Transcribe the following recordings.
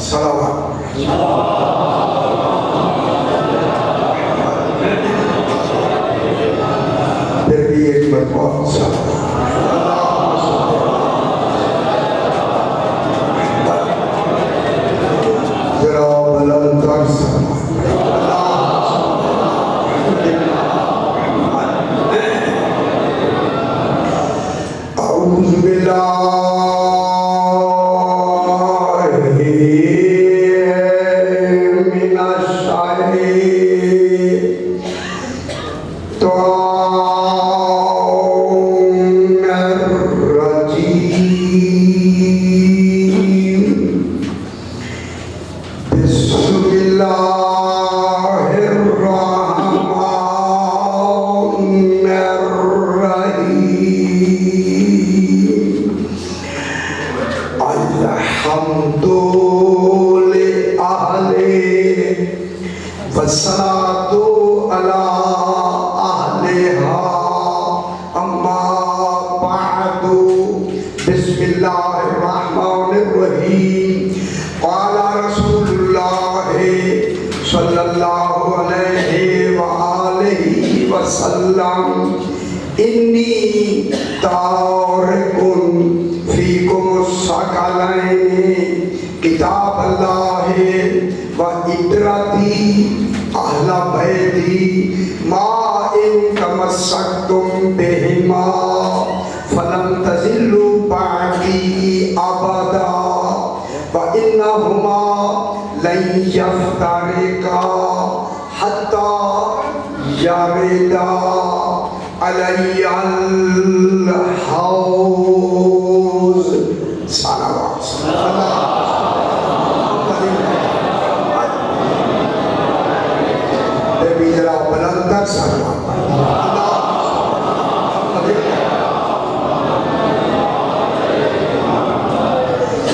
صلوات پھر بھی ایک مرتبہ صلوات ذرا بلند تر صلوات اعوذ باللہ انی تارکن فیکم الثقلین کتاب اللہ و عطرتی اہل بیتی ما ان تمسکتم بہما فلن تضلوا بعدی ابدا وانہما لن یفترقا حتی یردا علی الحوض صلوات نبی ذرا بلندر صلوات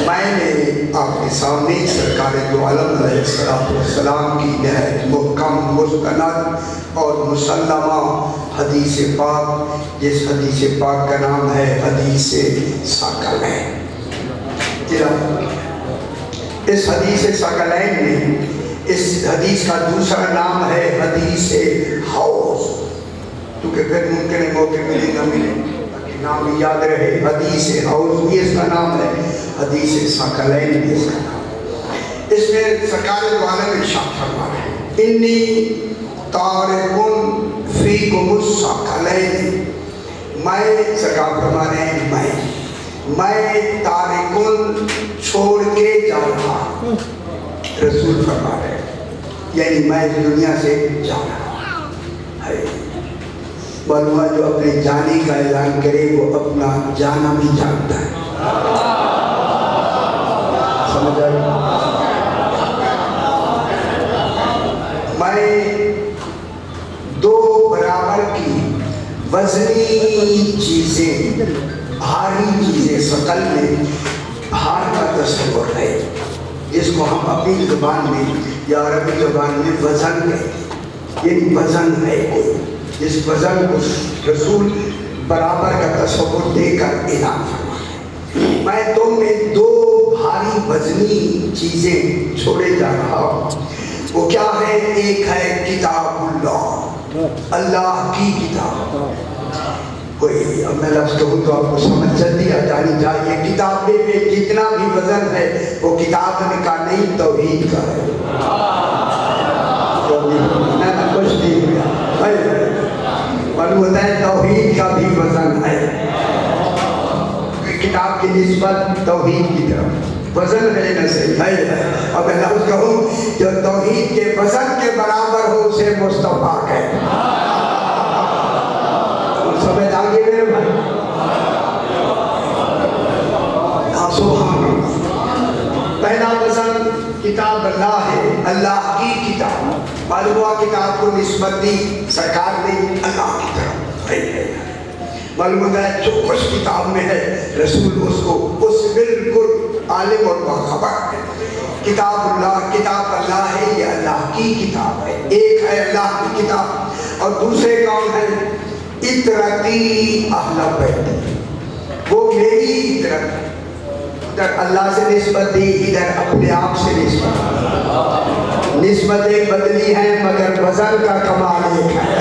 میں نے آپ کے سامنے سرکار دو عالم علیہ السلام کی نہایت محکم مستند اور مسلمہ حدیث پاک، جس حدیث پاک کا نام ہے حدیث ثقلین۔ اس حدیث ثقلین میں اس حدیث کا دوسرا نام ہے حدیث حوض، کیونکہ پھر ممکن ہے موقع ملے نہ ملے تاکہ نام یاد رہے۔ حدیث حوض بھی اس کا نام ہے، حدیث ثقلین بھی اس کا نام ہے۔ اس میں سرکار دو عالم ارشاد فرما رہے ہیں انی تارکن فیکم الثقلین، میں سرکار فرما رہے ہیں میں تارکن چھوڑ کے جا رہا، رسول فرما رہے ہیں یعنی میں دنیا سے جا رہا ہے۔ معلوم ہے جو اپنے جانے کا اعلان کرے وہ اپنا جانا بھی جانتا ہے، سمجھ آئی؟ میں دو برابر کی وزنی چیزیں، بھاری چیزیں، ثقل میں بھار کا تصور ہے جس کو ہم اپنی زبان میں یا عربی زبان میں وزن کہتے ہیں، یعنی وزن ہے کوئی، جس وزن کو رسول برابر کا تصور دے کر اعلان فرمایا میں تم میں دو بھاری وزنی چیزیں چھوڑے جا رہا ہوں۔ وہ کیا ہے؟ ایک ہے کتاب اللہ، اللہ کی کتاب۔ کوئی اب میں لفظ کہوں تو آپ کو سمجھ جلدی آ جانی چاہیے، کتابیں میں جتنا بھی وزن ہے وہ کتاب کا نہیں، توحید کا ہے۔ کچھ نہیں ہوا، معلوم ہوتا ہے توحید کا بھی وزن ہے، کتاب کی نسبت توحید کی طرف وزن ہے نہ صحیح ہے۔ اب میں لفظ کہوں جو توحید کے وزن کے برابر ہو اسے مصطفیٰ کہتے ہیں۔ سمجھ آگے میرے بھائی؟ سبحان اللہ۔ پہلا وزن کتاب اللہ ہے، اللہ کی کتاب۔ معلوم ہوا کتاب کو نسبت دی سرکار نے اللہ کی طرف ہے۔ معلوم ہوتا ہے جو کچھ کتاب میں ہے رسول اس کو اس بالکل عالم اور باخبر ہے۔ کتاب اللہ ہے، یہ اللہ کی کتاب ہے۔ ایک ہے اللہ کی کتاب اور دوسرے کون ہے؟ عطرتی اہل بیت، وہ میری عطرت ہے۔ ادھر اللہ سے نسبت دی، ادھر اپنے آپ سے نسبتیں بدلی ہیں مگر وزن کا کمال ایک ہے۔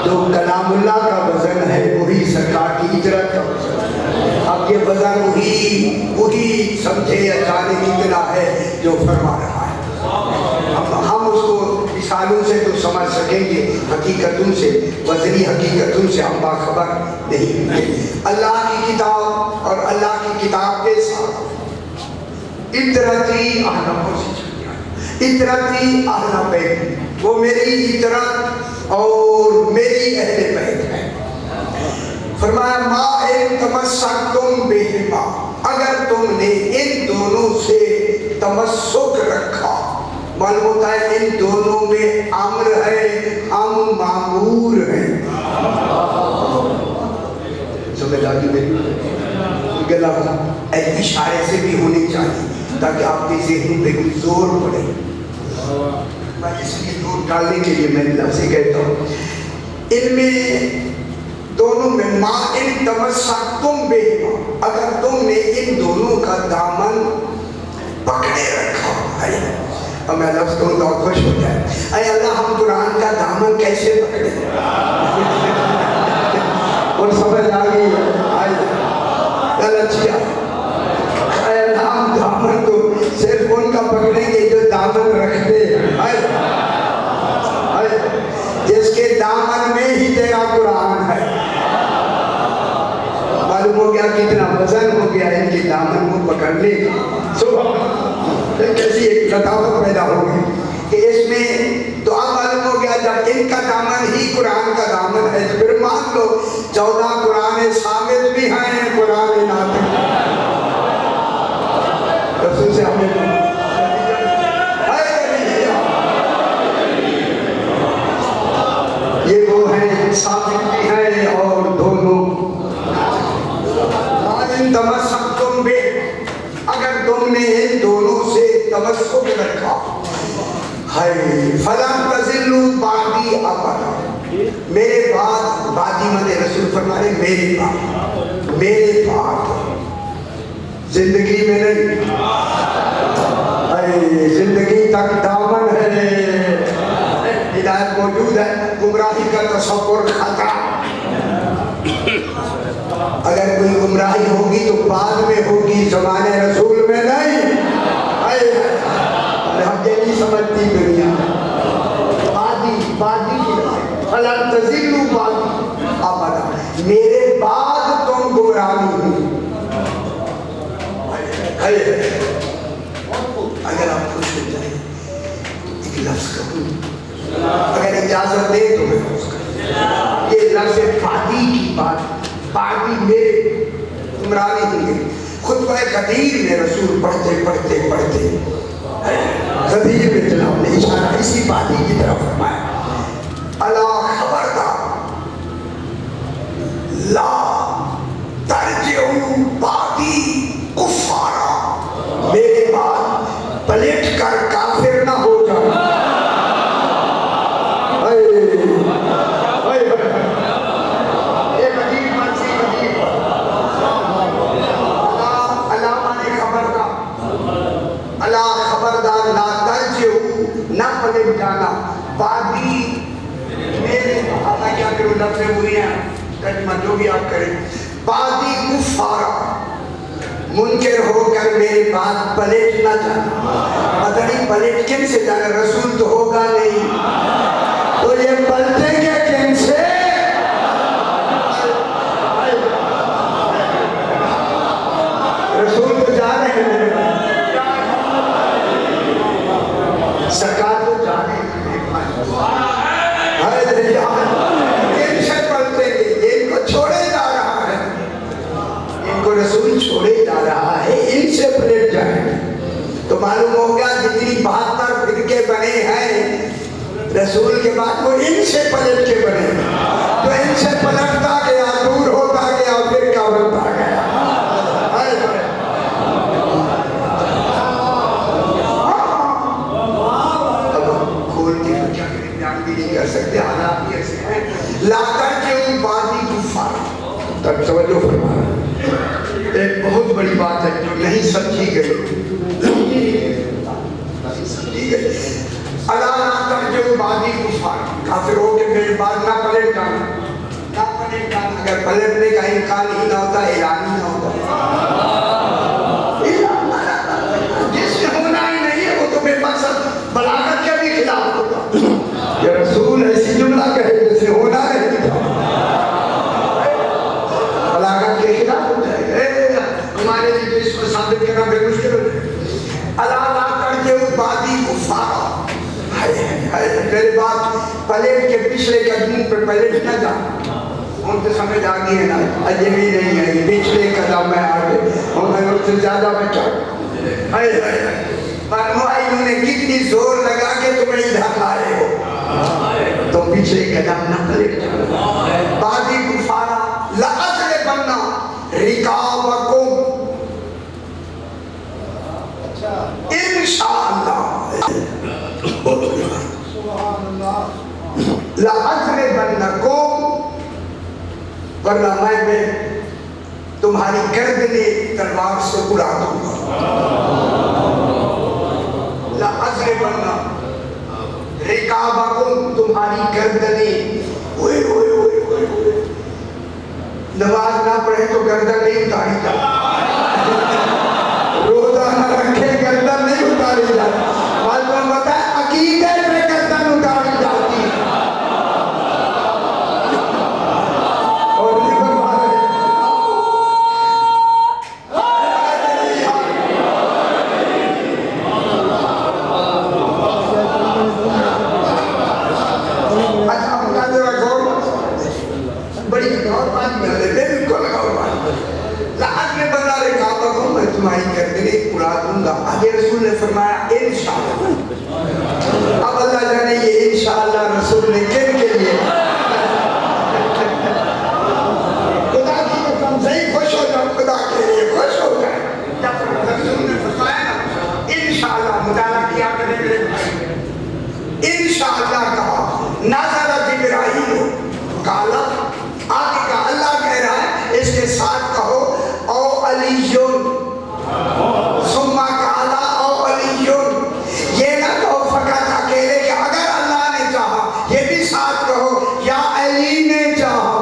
جو کلام اللہ کا وزن ہے وہی سرکار کی ہجرت کا وزن ہے۔ اب یہ وزن وہی سمجھے یا جانے کتنا ہے جو فرما رہا ہے۔ ہم اس کو مثالوں سے تو سمجھ سکیں گے، حقیقتوں سے، وزنی حقیقتوں سے ہم باخبر نہیں ہیں۔ اللہ کی کتاب اور اللہ کی کتاب کے ساتھ اطرتی اہل بیت، وہ میری اطرت اور میری اہل بیت ہے۔ فرمایا ما ان تمسکتم بہما، اگر تم نے ان دونوں سے تمسک رکھا، معلوم ہوتا ہے ان دونوں میں امر ہے، ہم مامور ہیں۔ سمجھ آگی میری گلا اشارے سے بھی ہونی چاہیے تاکہ آپ کے ذہن پہ کوئی زور پڑے۔ میں اس لیے زور ڈالنے کے لیے میں لفظ کہتا ہوں، ان میں دونوں میں ما ان تمسکتم بہما، اگر تم نے ان دونوں کا دامن پکڑے رکھا ہے۔ اور میں لفظ کہوں تو خوش ہو جائے، اے اللہ ہم قرآن کا دامن کیسے پکڑے؟ اور سمجھ آ گئی غلط کیا؟ اے اللہ ہم دامن کو صرف ان کا پکڑیں گے جو دامن رکھتے ہیں، جس کے دامن میں ہی تیرا قرآن ہے۔ معلوم ہو گیا کتنا وزن ہو گیا ان کے دامن کو پکڑنے کا۔ کیسی ایک لطافت پیدا ہو گئی کہ اس میں دعا معلوم ہو گیا جب ان کا دامن ہی قرآن کا دامن ہے تو پھر مان لو 14 قرآن ثابت بھی ہیں، قرآن ناطق رسول سے ہمیں یہ وہ ہیں ثابت بھی ہیں اور دونوں تمسکتم بے، اگر تم نے ان دونوں سے تمسک رکھا ہے فَلَن تَزِلُّوا بَعْدِي أَبَدًا، میرے بعد، بعدی مدِ رسول فرمائے میرے بعد زندگی میں نہیں، زندگی تک دامن ہے، ہدایت موجود ہے، گمراہی کا تصور خطا۔ اگر کوئی گمراہی ہوگی تو بعد میں ہوگی، زمانے رسول میں نہیں۔ ہم یہ نہیں سمجھتی دنیا بعدی فَلَن تَزِلُّوا بَعْدِي أَبَدًا، میرے بعد تم گمراہی ہوئی۔ اگر آپ خوش ہو جائیں ایک لفظ کہوں، اگر اجازت دے تو میں خوش کروں، یہ لفظ بعدی کی بات، بعدی میرے گمراہی ہوئی۔ خطبہ خدیر میں رسول پڑھتے خدیر میں جناب نے اشارہ اسی بعدی کی طرف فرمایا، الا خبردار لا ترجعوا بعدی کفارا، میرے بعد پلٹ کر کافر نہ ہو جاؤ۔ نہ پلٹ جانا بعدی میرے، اللہ کیا کرو لفظ ہوئی ہیں ترجمہ جو بھی آپ کریں، بعدی کفارا، منکر ہو کر میرے بعد پلٹ نہ جانا۔ پتہ نہیں پلٹ کن سے جانا، رسول تو ہوگا نہیں تو یہ پلٹیں گے کن سے؟ رسول تو جا رہے ہیں، سرکار تو جانے ان سے پڑھتے ہیں، ان کو چھوڑے جا رہا ہے، ان کو رسول چھوڑے جا رہا ہے، ان سے پلٹ جائیں تو معلوم ہو گیا جتنی 72 فرقے بنے ہیں رسول کے بعد وہ ان سے پلٹ کے بنے، تو ان سے پلٹتا گیا، دور ہوتا گیا، فرقہ بنتا گیا۔ کر سکتے، حالات یہ ایسے ہیں لا ترجعوا بعدی کفارا. تب توجہ فرمایا، ایک بہت بڑی بات ہے جو نہیں سمجھی گئی. الا لا ترجعوا بعدی کفارا، کافر ہو کے میرے بعد نہ پلٹ جانا، نہ پلٹ جانا. اگر پلٹنے کا امکان ہی نہ ہوتا، اعلان ہی نہ ہوتا. جس سے ہونا ہی نہیں ہے وہ تو بے مقصد بلاغت کے بھی خلاف ہوتا. یہ رسول ایسی جملہ کہے جس سے ہونا نہیں تھا، بلاغت کے خلاف ہو جائے گا. ہمارے لیے اس کو ثابت کرنا بے مشکل ہو جائے. الا لا ترجعوا بعدی کفارا، میرے بات پلیٹ کے پچھلے قدم پر پلیٹ نہ جانا. ان سے سمجھ آ گئی ہے نا، اجمی نہیں ہے، پچھلے قدم میں آگے انہیں ان سے زیادہ بچا. انہوں نے کتنی زور لگا کے تمہیں ادھر لائے ہو تو پیچھے قدم نہ پلٹ جانا. بعدی کفارا لأضربن رقابکم انشاءاللہ. لأضربنکم، ورنہ میں تمہاری گردنیں تلوار سے اڑا دوں گا. لأضربن رقابکم، تمہاری گردنیں. اوئے اوئے اوئے اوئے اوئے، نماز نہ پڑھے تو گردن نہیں اتاری جاتی، روزہ نہ رکھے گردن نہیں اتاری جاتی. معلوم ہوتا ہے عقیدے پہ گردن اتاری جاتی ہے. اور یہ بنوا رہے اچھا بتا دے رہا گور بڑی اور بات میں لے بالکل لگاؤ بات. لحظ میں بنا رہے کعبہ کو میں تمہاری گردنیں اڑا دوں گا. آگے رسول نے فرمایا انشاءاللہ. اب اللہ جانے یہ انشاءاللہ رسول نے کن کے لیے. خدا کی قسم سے ہی خوش ہو جاؤ، خدا کے لیے خوش ہو جائے. جب رسول نے فرمایا نا انشاءاللہ، مطالعہ کیا کریں میرے بھائی. انشاءاللہ کہا، نظر جبرائیل کالا، آگے کا اللہ کہہ رہا ہے اس کے ساتھ کہو او علیون، ثم کالا او علیون. یہ نہ کہو فقط اکیلے کہ اگر اللہ نے چاہا، یہ بھی ساتھ کہو یا علی نے چاہا.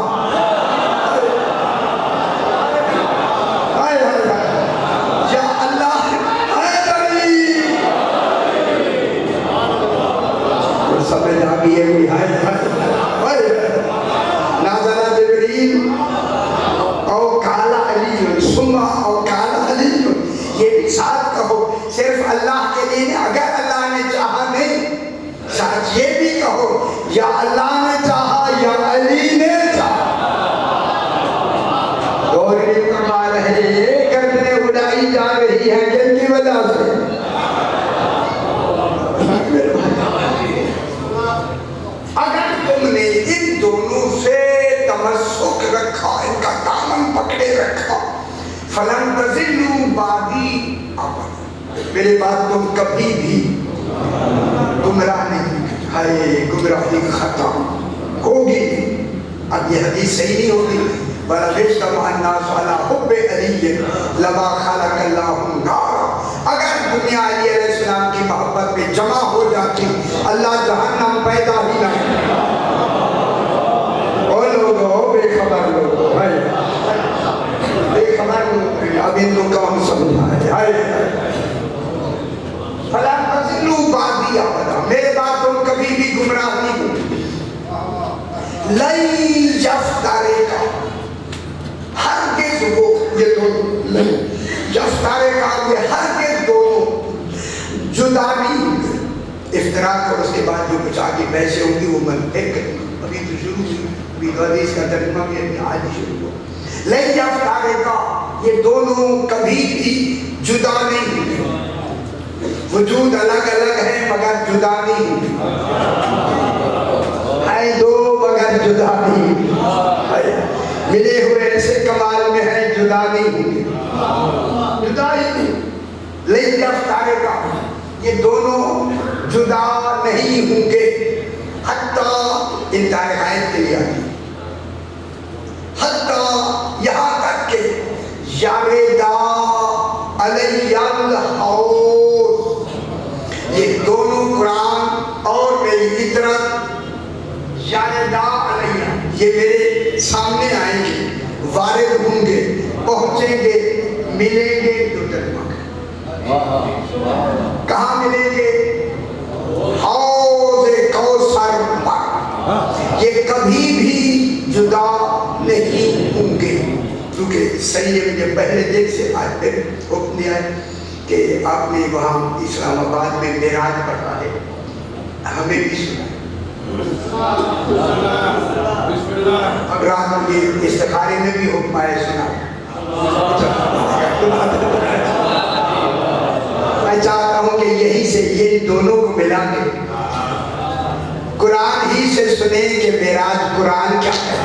یا اللہ اے علی. سمجھ آ گئی ہے نازل جبریل او کالا علی ثم او کالا علی. یہ بھی ساتھ کہو صرف اللہ کے لیے، اگر اللہ نے چاہا نہیں. ساتھ یہ بھی کہو یا اللہ نے چاہا یا علی نے چاہا. اور یہ کمال ہے، یہ گردنیں اڑائی جا رہی ہیں جن کی وجہ سے. اگر تم نے ان دونوں سے تمسک رکھا، ان کا دامن پکڑے رکھا، فلن تضلوا بعدی ابدا، میرے بعد تم کبھی بھی گمراہ نہیں. ہائے گمراہی ختم ہوگی. اب یہ حدیث صحیح نہیں ہوگی. وَلَبِثْتَمَعَ النَّاسُ عَلَىٰ حُبِّ عَلِيٍّ لَمَا خَلَقَ اللَّهُ النَّارَ. اگر دنیا علی علیہ السلام کی محبت پہ جمع ہو جاتی، اللہ جہنم پیدا ہی نہ. اور لوگوں بے خبر لوگوں، بے خبر لوگ، اب ان کو کون سمجھائے. فَلَا تَضِلُّوا بَعْدِي أَبَدًا، میرے بعد تم کبھی بھی گمراہ نہیں ہو. لَن يَفْتَرِقَ، ہرگز وہ، یہ دونوں یفترقا، یہ ہرگز دونوں جدا نہیں ہوئے. افتراق اور اس کے بعد جو کچھ آگے بحثیں ہوں گی وہ منطق ابھی تو شروع ہوئی. ابھی حدیث کا ترجمہ بھی ابھی آج شروع ہوا. لن یفترقا، یہ دونوں کبھی بھی جدا نہیں ہوئے. وجود الگ الگ ہے مگر جدا نہیں ہوئے. ہے دو مگر جدا نہیں ہوئے. ملے ہوئے ایسے کمال میں ہے، جدا نہیں ہوئے. جدا ہی نہیں. لن یفترقا، یہ دونوں جدا نہیں ہوں گے. حتی انتہائی غائب کے لیے آئی، حتیٰ یہاں تک کہ یاردا علیہ الحوض، یہ دونوں قرآن اور میری فطرت یاردا علیہ، یہ میرے سامنے آئیں گے، وارد ہوں گے، پہنچیں گے، ملیں گے، تو ترجمہ کہاں ملیں گے؟ حوض کوثر پر، یہ کبھی بھی جدا نہیں ہوں گے، کیونکہ سید نے پہلے دن سے آج پھر حکم دیا ہے کہ آپ نے وہاں اسلام آباد میں معراج پڑھا ہے، ہمیں بھی سنا اب رات میں استخارے میں بھی حکم آئے سنا۔ میں چاہتا ہوں کہ یہی سے یہ دونوں کو ملا کے قرآن ہی سے سنیں کہ معراج قرآن کیا ہے۔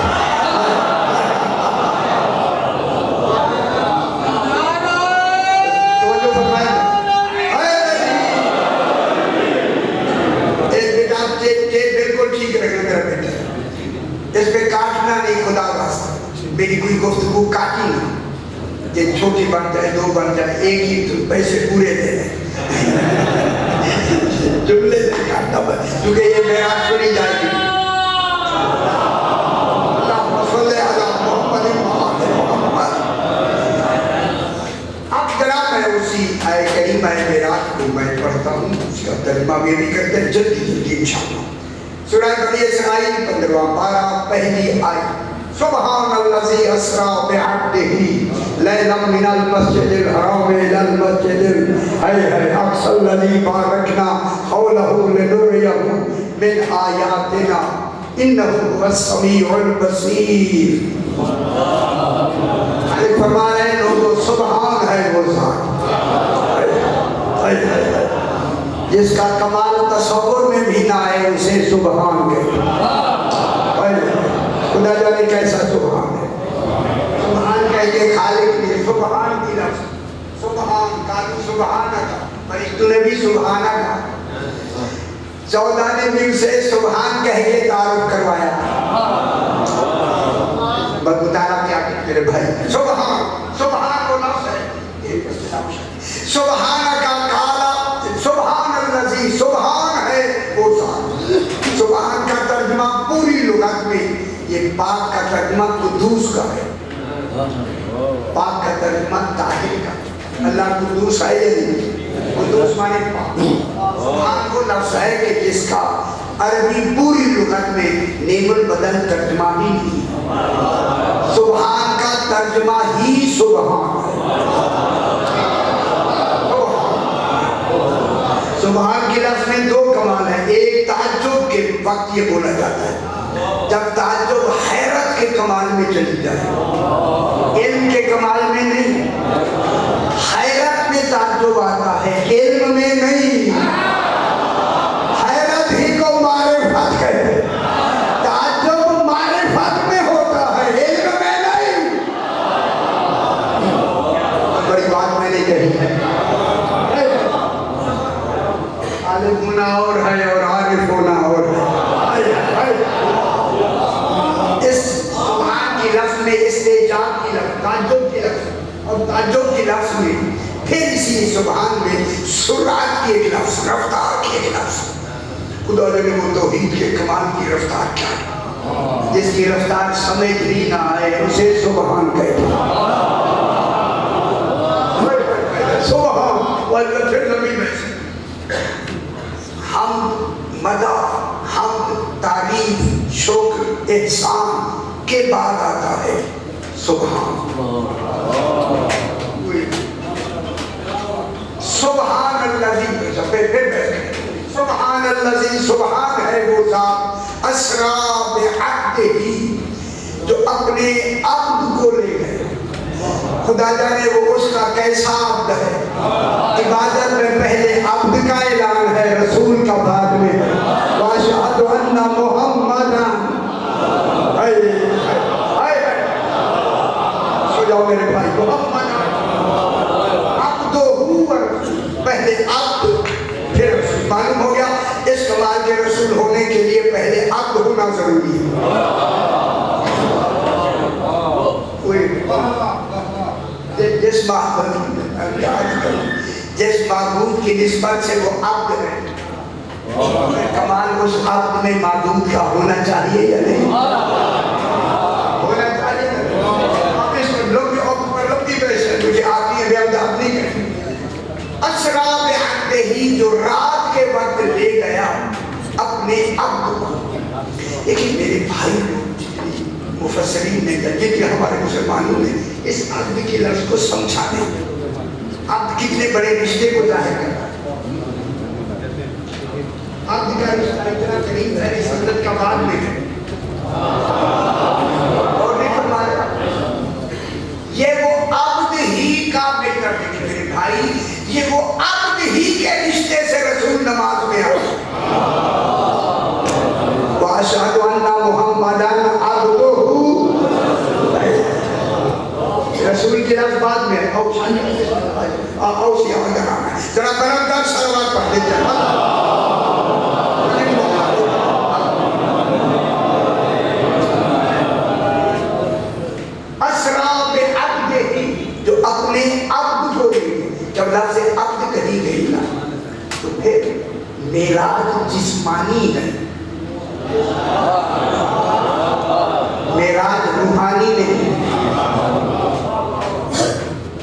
اس پہ کاٹنا نہیں، خدا واسطہ میری کوئی گفتگو کاٹی نہ، یہ چھوٹی بن جائے، دو بن جائے، ایک ہی تو پیسے پورے دے دیں، جملے سے کاٹنا بس، کیونکہ یہ معراج سنی جائے گی۔ اللہم صلی علی محمد محمد۔ اب ذرا میں اسی آیہ کریمہ معراج کو میں پڑھتا ہوں، اس کا ترجمہ بھی کرتے ہیں جلدی جلدی انشاءاللہ۔ سورہ بنی اسرائیل 15واں پارہ پہلی آیت، سبحان الذی اسری بعبدہ لیلا من المسجد الحرام الی المسجد الاقصی الذی بارکنا حولہ لنریہ من آیاتنا انہ هو السمیع البصیر۔ فرما رہے ہیں لوگوں، سبحان ہے وہ ذات جس کا کمال تصور میں بھی نہ آئے، اسے سبحان کہتے ہیں۔ خدا جانے کیسا سبحان ہے، سبحان کہہ کے خالق نے سبحان کی لفظ، سبحان کالو سبحانہ کا، فرشتوں نے بھی سبحانہ کا، 14 نے بھی اسے سبحان کہہ کے تعارف کروایا۔ بتانا کیا کہ میرے بھائی، سبحان، سبحان کو لفظ ہے، سبحانہ کا کالا، سبحان الذی، سبحان ہے وہ ذات۔ سبحان کا ترجمہ پوری لغت میں، یہ پاک کا ترجمہ قدوس کا ہے، پاک کا ترجمہ طاہر کا۔ اللہ قدوس ہے یا نہیں؟ قدوس مانے پاک۔ سبحان کو لفظ ہے کہ جس کا عربی پوری لغت میں نیم البدل ترجمہ ہی نہیں، سبحان کا ترجمہ ہی سبحان ہے۔ سبحان کے لفظ میں دو کمال ہیں، ایک تعجب کے وقت یہ بولا جاتا ہے جب تعجب حیرت کے کمال میں چلی جائے، علم کے کمال میں نہیں، حیرت میں تعجب آتا ہے، علم میں نہیں۔ حیرت ہی کو معرفت کہتے ہیں، تعجب معرفت میں ہوتا ہے، علم میں نہیں۔ بڑی بات میں نے کہی ہے، عالم ہونا اور ہے اور عارف ہونا اور ہے۔ اس سبحان کی لفظ میں استعجاب کی لفظ، تعجب کی لفظ، اور تعجب کی لفظ میں پھر اسی سبحان میں سرعت کی ایک لفظ، رفتار کی ایک لفظ۔ خدا نے وہ توحید کے کمال کی رفتار کیا ہے، جس کی رفتار سمجھ بھی نہ آئے اسے سبحان کہتے ہیں۔ سبحان واللہ پھر نبی میں سے حمد، مدح، حمد، تعریف، شکر، احسان کے بعد آتا ہے سبحان۔ سبحان الذی، سبحان الذی، سبحان ہے وہ ذات، اسرا بعبدہ، جو اپنے عبد کو لے گئے۔ خدا جانے وہ اس کا کیسا عبد ہے۔ عبادت میں پہلے عبد کا اعلان ہے، رسول کا بعد میں ہے۔ وَأَشْهَدُ أَنَّ مُحَمَّدًا، سو جاؤ میرے بھائی، محمد عبدہ، پہلے عبد پھر رسول۔ معلوم ہو گیا اس کمال کے رسول ہونے کے لیے پہلے عبد ہونا ضروری جس معبود کی نسبت سے وہ عبد ہے، کمال اس عبد میں معبود کا ہونا چاہیے یا نہیں؟ ہونا چاہیے نا؟ اس میں لوگی پیسے مجھے آتی ہے بیعبد عبد نہیں کرتی۔ اسرا بعبدہ، جو رات کے وقت لے گیا اپنے عبد کو۔ لیکن میرے بھائی مفسرین نے جتنے ہمارے مسلمانوں نے اس عبد کے لفظ کو سمجھا نہیں۔ عبد کتنے بڑے رشتے کو ظاہر کرتا ہے۔ عبد کا رشتہ اتنا قریب ہے، اس حضرت کا بعد میں ہے اور نہیں فرمایا یہ وہ عبد ہی کا بہتر دیکھیں میرے بھائی، یہ وہ عبد ہی کے رشتے سے رسول نماز میں آئے۔ وَأَشْهَدُ أَنَّ مُحَمَّدًا عَبْدُهُ، رسول کے لفظ بعد میں اوسی آدھر آنا ہے۔ ذرا برمدار صلوات پڑھ دیتے ہیں۔ اسرا بعبدہ، جو اپنے عبد کو لے گئے۔ جب لفظ عبد کہی گئی نا تو پھر معراج جسمانی ہے، معراج روحانی نہیں۔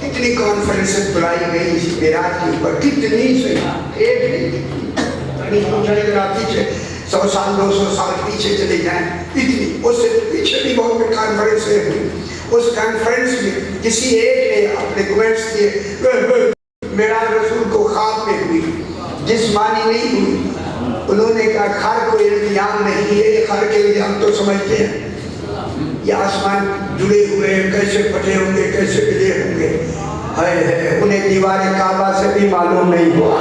کتنی کانفرنسز بلائی گئی اس معراج کے اوپر، کتنی سے ایک نہیں، 100 سال 200 سال پیچھے چلے جائیں، اتنی اس سے پیچھے بھی بہت کانفرنسیں ہوئی۔ اس کانفرنس میں کسی ایک نے اپنے کمنٹس دیے، معراج رسول کو خواب میں ہوئی، جسمانی نہیں ہوئی۔ انہوں نے کہا خر کوئی التیام نہیں ہے، خر کے التیام تو سمجھتے ہیں، یہ آسمان جڑے ہوئے کیسے پٹے ہوں گے، کیسے ملے ہوں گے، انہیں دیوار کعبہ سے بھی معلوم نہیں ہوا۔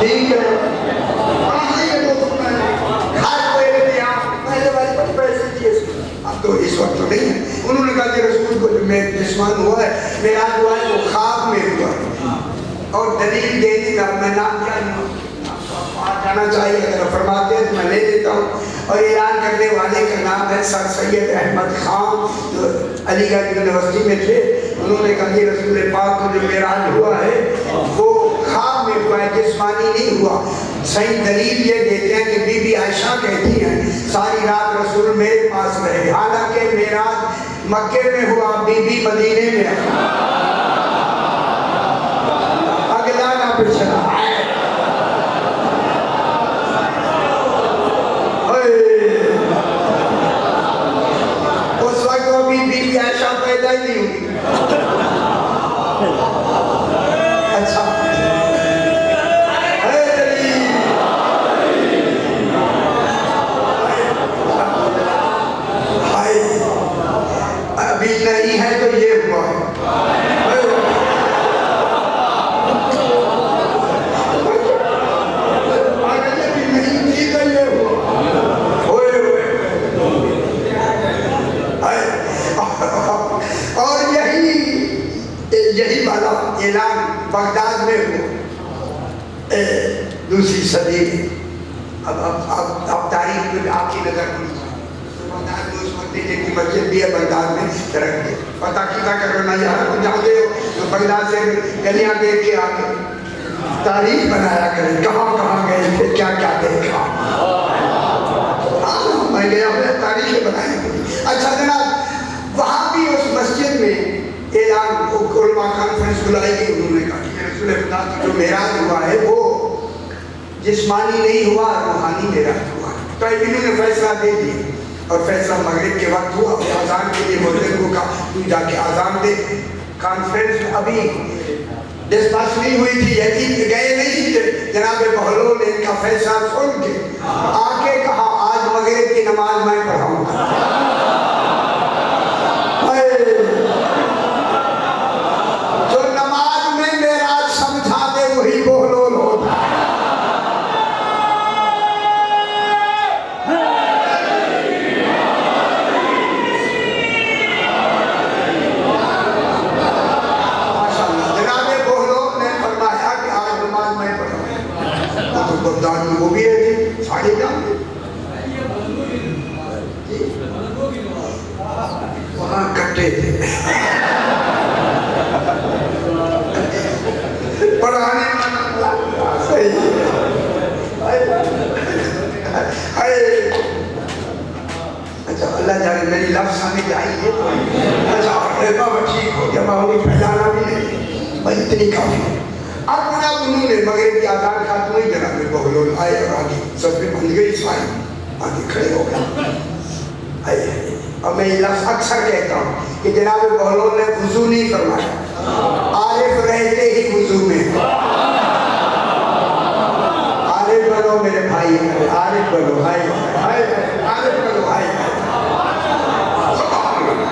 ٹھیک ہے، اب تو اس وقت تو نہیں ہے۔ انہوں نے کہا کہ رسول کو میں جسمان ہوا ہے، معراج ہوا ہے، وہ خواب میں ہوا ہے، اور دلیل دینے کا میں نام کیا جانا چاہیے اگر فرماتے ہیں تو میں لے دیتا ہوں، اور اعلان کرنے والے کا نام ہے سر سید احمد خان، جو علی گڑھ یونیورسٹی میں تھے۔ انہوں نے کہا کہ رسول پاک کو جو معراج ہوا ہے وہ خواب میں ہوا ہے، جسمانی نہیں ہوا۔ صحیح دلیل یہ دیتے ہیں کہ بی بی عائشہ کہتی ہیں ساری رات رسول میرے پاس رہے، حالانکہ معراج مکے میں ہوا، بی بی مدینے میں ہے۔ اگلا نہ پچھلا، اس وقت وہ بی بی عائشہ پیدا ہی نہیں ہوئی۔ اچھا ابھی نہیں ہے تو یہ ہوا ہے، ابھی نہیں تھی تو یہ ہوا، اور یہی والا اعلان بغداد میں ہوا دوسری صدی میں۔ اب تاریخ میں آپ کی نظر ہوئی، بغداد میں اس وقت کی مسجد بھی ہے بغداد میں رکھ کے، پتہ کیا کرنا یہاں جاتے ہو تو بغداد سے گلیاں دیکھ کے آگے تاریخ بنایا کریں، کہاں کہاں گئے تھے، کیا کیا دیکھا۔ میں گیا ہوں تاریخ بنایا کریں۔ اچھا جناب، وہاں بھی اس مسجد میں اعلان علماء کانفرنس بلائی گئی، انہوں نے کہا کہ رسول خدا کا جو معراج ہوا ہے وہ جسمانی نہیں ہوا، روحانی معراج ہوا۔ تو انہوں نے فیصلہ دے دیا، اور فیصلہ مغرب کے وقت ہوا۔ اذان کے لیے مؤذن کو کہا تو جا کے اذان دے۔ کانفرنس ابھی ڈسکس نہیں ہوئی تھی، یعنی گئے نہیں تھے، جناب بہلول نے ان کا فیصلہ سن کے آ کے کہا آج مغرب کی نماز میں پڑھاؤں گا۔ جو نماز میں معراج سمجھا دے وہی بہلول ہوتا ہے۔ پڑھانے والا صحیح اچھا اللہ جانے میری لفظ سمجھ آئی ہے اچھا بابا ٹھیک ہو گیا بابا کو پھیلانا بھی نہیں بھائی اتنی کافی ہے اب بنا انہوں نے مغرب کی آزاد خاتون ہی جناب بہلول آئے اور آگے سب پہ بند گئی سائی آگے کھڑے ہو گئے اور میں یہ لفظ اکثر کہتا ہوں کہ جناب بہلول نے وضو نہیں فرمایا عارف رہتے ہی وضو میں عارف بنو میرے بھائی عارف بنو بھائی عارف بنو بھائی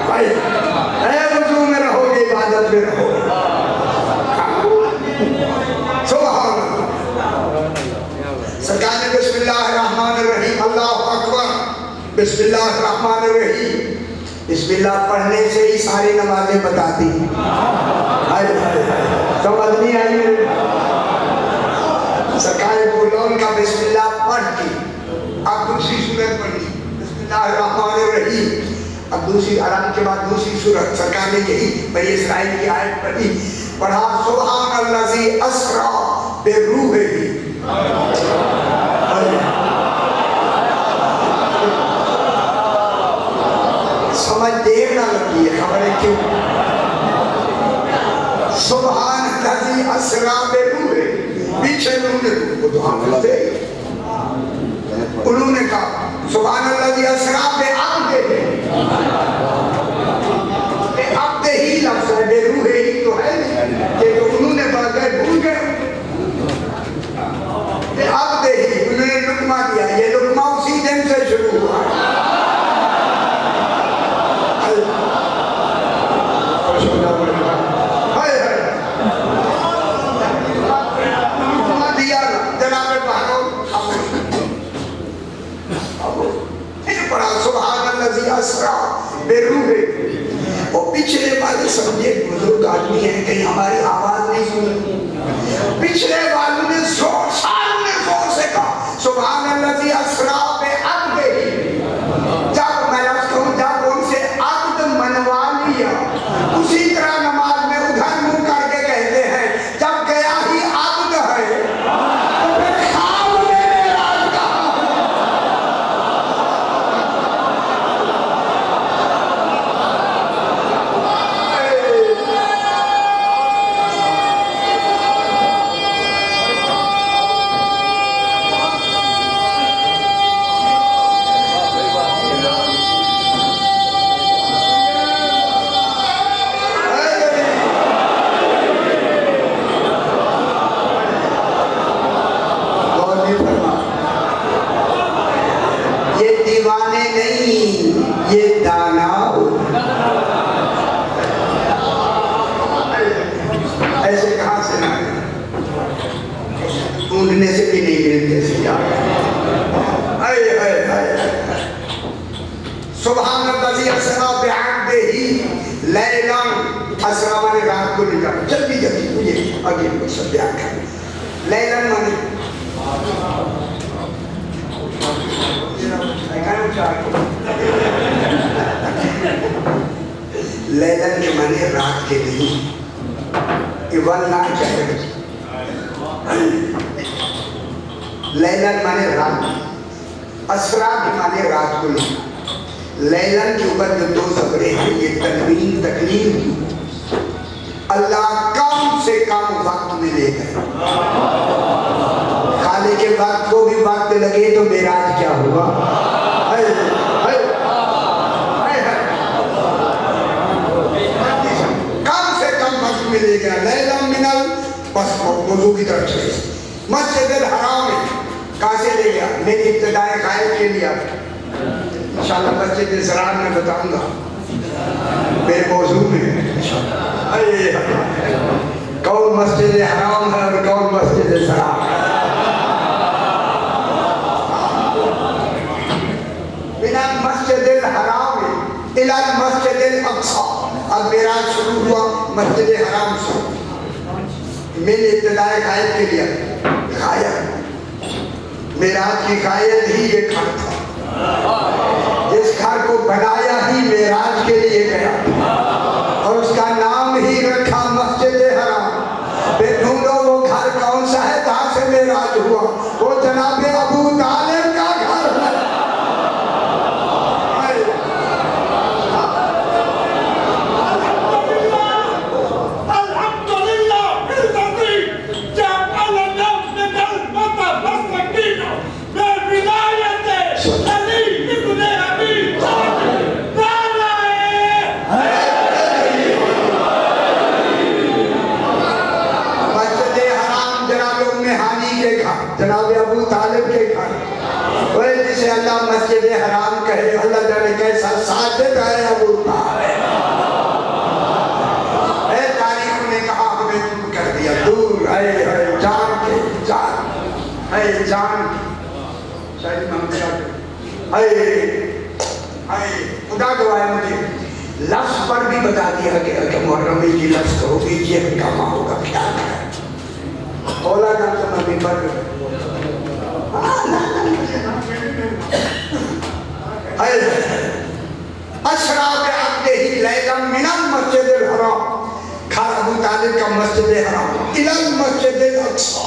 بھائی اے وضو میں رہو گے عبادت میں رہو گے سبحان اللہ سرکار نے بسم اللہ الرحمن الرحیم اللہ اکبر بسم اللہ الرحمن الرحیم بسم اللہ پڑھنے سے ہی ساری نمازیں بتاتی سمجھ نہیں آئی سرکار بولون کا بسم اللہ پڑھ کی اب دوسری سورت پڑھی بسم اللہ الرحمن الرحیم اب دوسری آرام کے بعد دوسری سورت سرکار نے یہی بنی اسرائیل کی آیت پڑھی پڑھا سبحان الذی اسرا بروحہ سمجھ دیر نہ لگی ہے خبریں کیوں سبحان الذی اسرا بروحہ پیچھے انہوں نے وہ دعا کرتے انہوں نے کہا سبحان الذی اسرا بعبدہ عبدہ ہی لفظ ہے بے روح ہی تو ہے نہیں کہ انہوں نے بات ہے بھول گئے عبدہ ہی انہوں نے لقمہ دیا یہ لقمہ اسی دن سے شروع ہوا لقمہ دیا جناب بہنوں پھر پڑھا سبحان الذی اسرا بروحہ اور پچھلے والے سمجھے بزرگ آدمی ہیں کہیں ہماری آواز نہیں سن پچھلے والوں نے زور سے کہا سبحان الذی اسرا بعبدہ جب میں لفظ کہوں جب ان سے عبد منوا لیا اسی طرح نماز میں ادھر منہ کر کے کہتے ہیں جب گیا ہی عبد ہے تو پھر خواب میں معراج کہاں یہ دانا ایسے کہاں سے نہ ڈھونڈنے سے بھی نہیں ملتے سبحان الذی اسرا بعبدہ لیلا اسرا مانے رات کو نکلا جلدی جلدی مجھے آگے مقصد بیان کرنا لیلا مانے لیلن کے معنی رات کے نہیں لیلن معنی رات اسرا کے معنی رات کو نہیں لیلن کے اوپر جو دو زبریں ہیں یہ تنوین تکلیف کی اللہ کم سے کم وقت میں لے گئے خالق کے وقت کو بھی وقت لگے تو معراج کیا ہوا کم سے کم وقت میں لے گیا لیلا منل بس موضوع کی طرف سے مسجد الحرام میں کہاں سے لے گیا میری ابتدائی قائد کے لیا انشاءاللہ مسجد الزرار میں بتاؤں گا میرے موضوع میں کون مسجد حرام ہے اور کون مسجد الزرار بنا مسجد الحرام الى مسجد الاقصی اب معراج شروع ہوا مسجد حرام سے میری ابتدائی قائد کے لیے قائد معراج کی قائد ہی یہ گھر تھا جس گھر کو بنایا ہی معراج کے لیے گیا کہے اللہ جانے کیسا ساجد ہے ابو طالب. اے تاریخ نے کہا ہمیں دور کر دیا, دور ہے جان کے جان ہے جان کی شاید محمد ہے خدا گواہ مجھے لفظ پر بھی بتا دیا گیا کہ محرم کی لفظ کرو گی یہ ہنگامہ ہوگا کیا ہے اولا نہ سنا بھی پر اشراف عبد ہی لیلا من المسجد الحرام کھا ابو طالب کا مسجد حرام الى المسجد الاقصی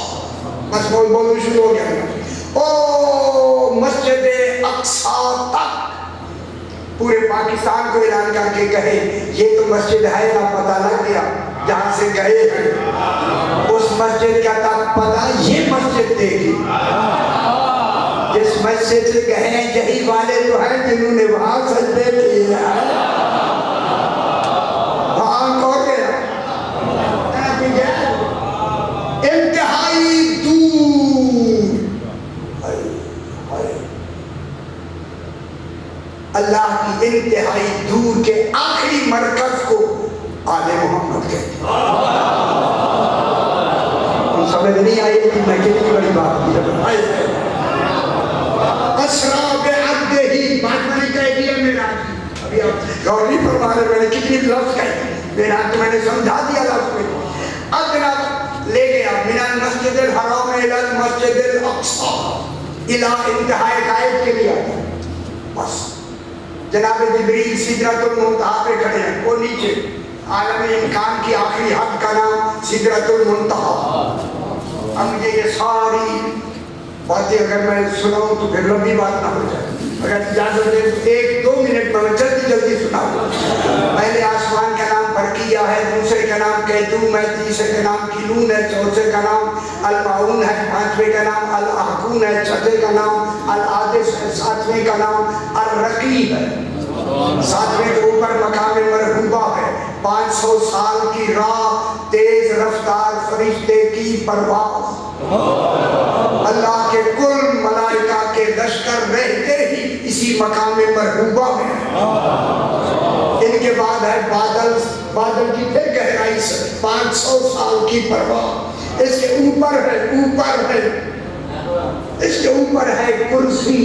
بس بولو شروع ہو گیا او مسجد اقصی تک پورے پاکستان کو اعلان کر کے کہے یہ تو مسجد ہے نہ پتہ لگ گیا جہاں سے گئے ہیں اس مسجد کا تک پتہ یہ مسجد دے گی جس مسجد سے گئے ہیں یہی والے تو ہیں جنہوں نے وہاں سجدے کیے ہیں وہاں کھو گیا انتہائی دور اللہ کی انتہائی دور کے آخری مرکز کو آل محمد کہتے ہیں. سمجھ نہیں آئی کہ میں کتنی بڑی بات کی اسرا بعبد ہی بات میں نے کہہ دیا میرا ابھی آپ غور نہیں فرما رہے میں نے کتنی لفظ کہی میرا تو میں نے سمجھا دیا لفظ میں اب جناب لے گیا من المسجد الحرام الى المسجد الاقصی الى انتہائی غائب کے لیے بس جناب جبریل سدرۃ المنتہا پہ کھڑے ہیں وہ نیچے عالم امکان کی آخری حد کا نام سدرۃ المنتہا. اب مجھے یہ ساری باتیں اگر میں سناؤں تو پھر لمبی بات نہ ہو جائے اگر اجازت دے ایک دو منٹ میں جلدی سناؤں. پہلے آسمان کا نام برقیہ ہے دوسرے کا نام کیدوم ہے تیسرے کا نام کلون ہے چوتھے کا نام المعون ہے پانچویں کا نام الاحقون ہے چھٹے کا نام العادس ہے ساتویں کا نام الرقیب ہے ساتویں کے اوپر مقام مرحوبہ ہے 500 سال کی راہ تیز رفتار فرشتے کی پرواز اللہ کے کل ملائکہ کے لشکر رہتے ہی اسی مقام مرحوبہ میں ان کے بعد ہے بادل کی پھر گہرائی سے 500 سال کی پرواز اس کے اوپر ہے اس کے اوپر ہے کرسی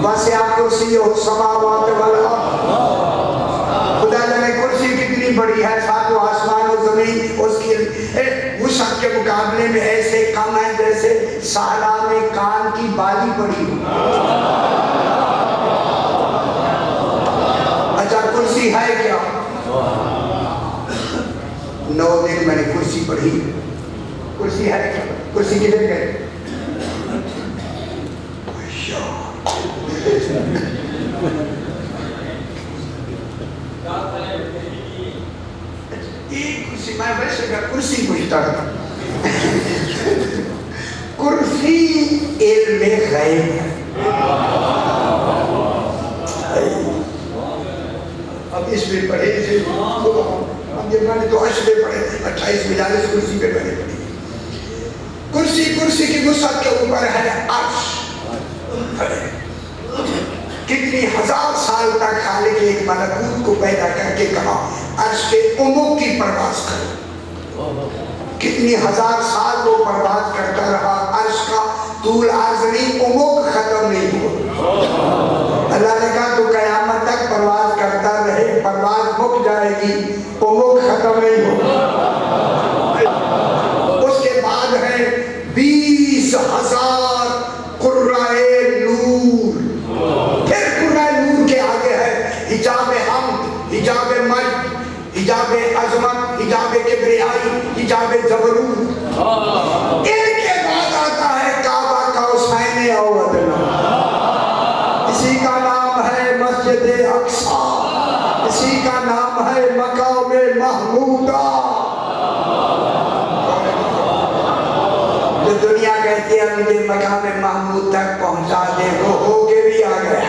واسع کرسی السماوات والارض خدا جانے کرسی کتنی بڑی ہے ساتوں آسمان و زمین اس کی وسعت کے مقابلے میں ایسے کم ہے جیسے صحرا میں کان کی بالی پڑی ہو. اچھا کرسی ہے کیا 9 دن میں نے کرسی پڑھی کرسی ہے کیا کرسی کدھر گئے میں ویسے کا کرسی پوچھتا تھا کرسی علم غیب ہے. اب اس میں پڑھے اسے میں نے تو عشرے پڑھے 28 مجالس کرسی پہ میں نے پڑھی کرسی کی وسعت کے اوپر ہے عرش کتنی ہزار سال تک خالق ایک ملکوت کو پیدا کر کے کہا عرش کے عمق کی پرواز کرو کتنی ہزار سال وہ پرواز کرتا رہا عرش کا طول عرض نہیں عمق ختم نہیں ہو اللہ نے کہا تو قیامت تک پرواز کرتا رہے پرواز مک جائے گی عمق ختم نہیں ہو. اس کے بعد ہے 20,000 قرائے نور پھر قرآن نور کے آگے ہے حجاب حمد حجاب مجد حجاب عظمت حجاب کبریائی حجاب جبروت ان کے بعد آتا ہے کعبہ کا حسین او ادنا اسی کا نام ہے مسجد اقصی اسی کا نام ہے مقام محمودہ جو دنیا کہتے ہیں مجھے مقام محمود تک پہنچا دے وہ ہو کے بھی آ گیا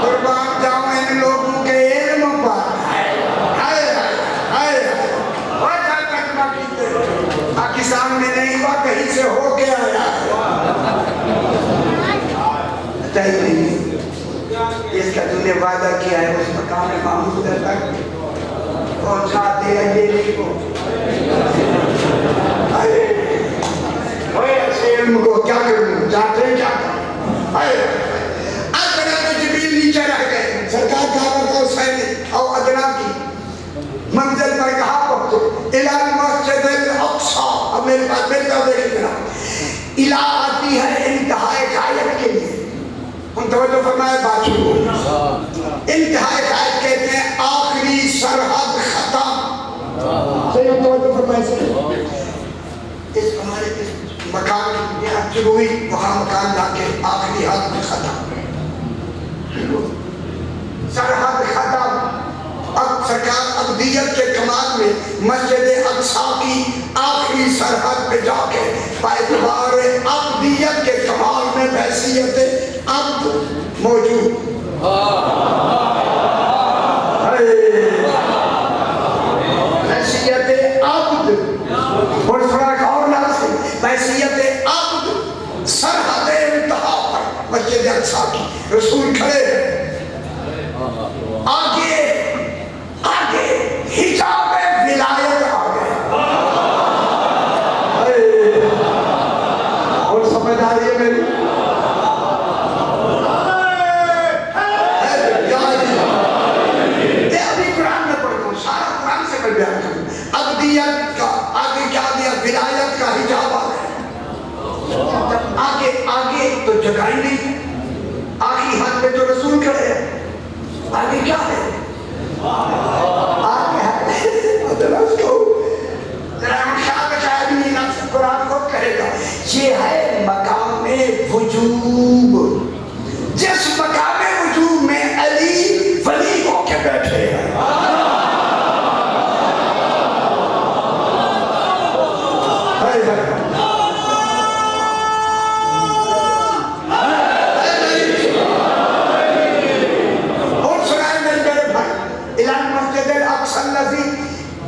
قربان جاؤں ان لوگوں کے علم پر پاکستان میں نہیں ہوا کہیں سے ہو کے آیا طے نہیں ہے. اس کا تو نے وعدہ کیا ہے اس مقام محمود تک پہنچا دے اندھیرے کو. ایسے علم کو کیا کروں جاتے ہیں کیا جبریل نیچے رہ گئے. سرکار کہا کہ حسین او ادنا کی منزل پر کہاں پہنچے؟ الہ المسجد الاقصی. اب میرے پاس بیٹا دیکھ لینا. الہ آتی ہے انتہائی غایت کے لیے. ہم توجہ فرمائے بات شروع. انتہائی غایت کہتے ہیں آخری سرحد ختم. صحیح توجہ فرمائے سے اس ہمارے مکان کی بنیاد شروع ہوئی وہاں مکان جا کے آخری حد میں ختم. سرحد ختم. اب سرکار ابدیت کے کمال میں مسجد اقصی کی آخری سرحد پہ جا کے باعتبار ابدیت کے کمال میں بحیثیت عبد موجود. بحیثیت عبد اور فرق اور لفظ بحیثیت عبد سرحد انتہا پر مسجد اقصی کی رسول کھڑے. آگے آگے حجاب ولایت آ گئے. اور سمجھ آ رہی ہے میری؟ ابھی قرآن میں پڑھتا ہوں سارا قرآن سے میں بیان کروں. ابدیت کا آگے کیا دیا ولایت کا حجاب آ گیا. جب آگے آگے تو جگہ ہی نہیں. آخری حد پہ جو رسول کھڑے ہیں آگے کیا ہے؟ آگے ہے درست کو ذرا مشاہد شاید نہیں نفس قرآن کو کہے گا یہ ہے مقام وجوب. جس مقام وجوب میں علی ولی ہو کے بیٹھے ہیں.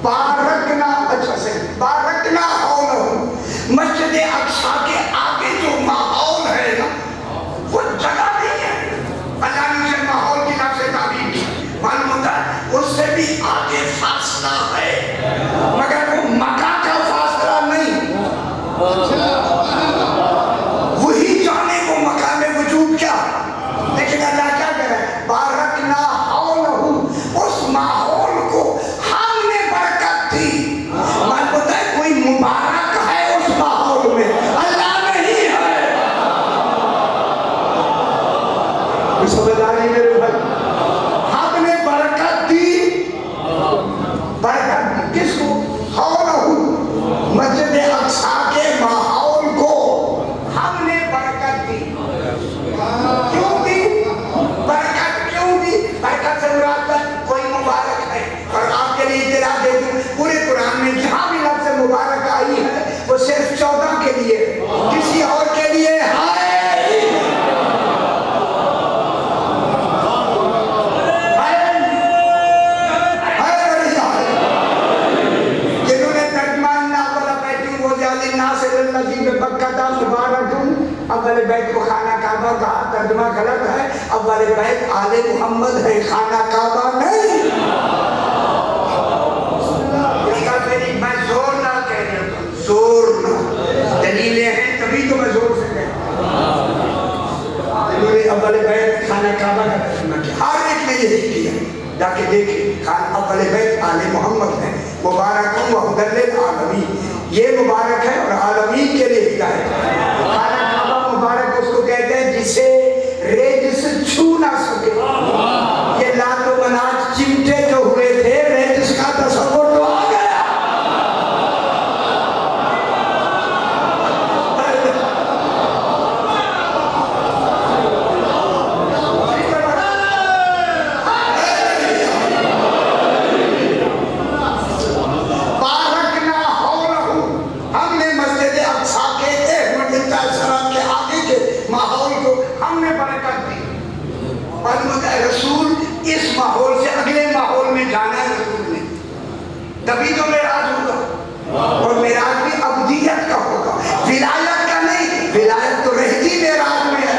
بارکنا اچھا سے بارکنا حولہ مسجد اقصی کے آگے جو ماحول ہے نا وہ جگہ نہیں ہے. اللہ نے اسے ماحول کی نام سے تعبیر کی. معلوم ہوتا ہے اس سے بھی آگے فاصلہ ہے مگر وہ مکہ کا فاصلہ نہیں. وہی جانے وہ مقام وجود کیا. لیکن اللہ کیا کہہ رہا ہے بارکنا حولہ. اس ماحول کو ہم نے برکت دی. مان ہوتا ہے کوئی مبارک ہے اس ماحول میں اللہ نہیں ہے. سمجھ آ رہی میرے بھائی؟ ہم نے برکت دی. برکت کس کو؟ حولہ مسجد اقصی کے ماحول کو ہم نے برکت دی. کیوں دی برکت؟ کیوں دی برکت سے مراد کوئی مبارک ہے. اور آپ کے لیے اطلاع دے دوں پورے قرآن میں جہاں بھی لفظ مبارک آئی ہے وہ صرف 14 کے لیے کسی اور کے لیے ہے. جنہوں نے ترجمہ ناولا بیتوں وہ جعل ناصر الذی ببکہ مبارکون اول بیت کو خانہ کعبہ کہا. ترجمہ غلط ہے. اول بیت آل محمد ہے خانہ کعبہ نہیں. میں زور نہ کہہ رہا ہوں زور نہ دلیلیں ہیں تبھی تو میں زور سے کہہ رہا ہوں. انہوں نے اول بیت خانہ کعبہ کا ترجمہ کیا. ہر ایک نے یہی کیا. جا کے دیکھیں اول بیت آل محمد ہے. مبارک و ہدی للعالمین. یہ مبارک ہے اور عالمین کے لیے ہدایت ہے. خانہ کعبہ مبارک اس کو کہتے ہیں جسے ریجس چھو نہ سکے. یہ لات و مناج چمٹے جو ہوئے تھے ریجس کا تصور تو آ گیا. رسول اس ماحول سے اگلے ماحول میں جانا ہے. رسول نے تبھی تو معراج ہوگا اور معراج بھی ابدیت کا ہوگا ولایت کا نہیں. ولایت تو رہتی معراج میں ہے.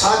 7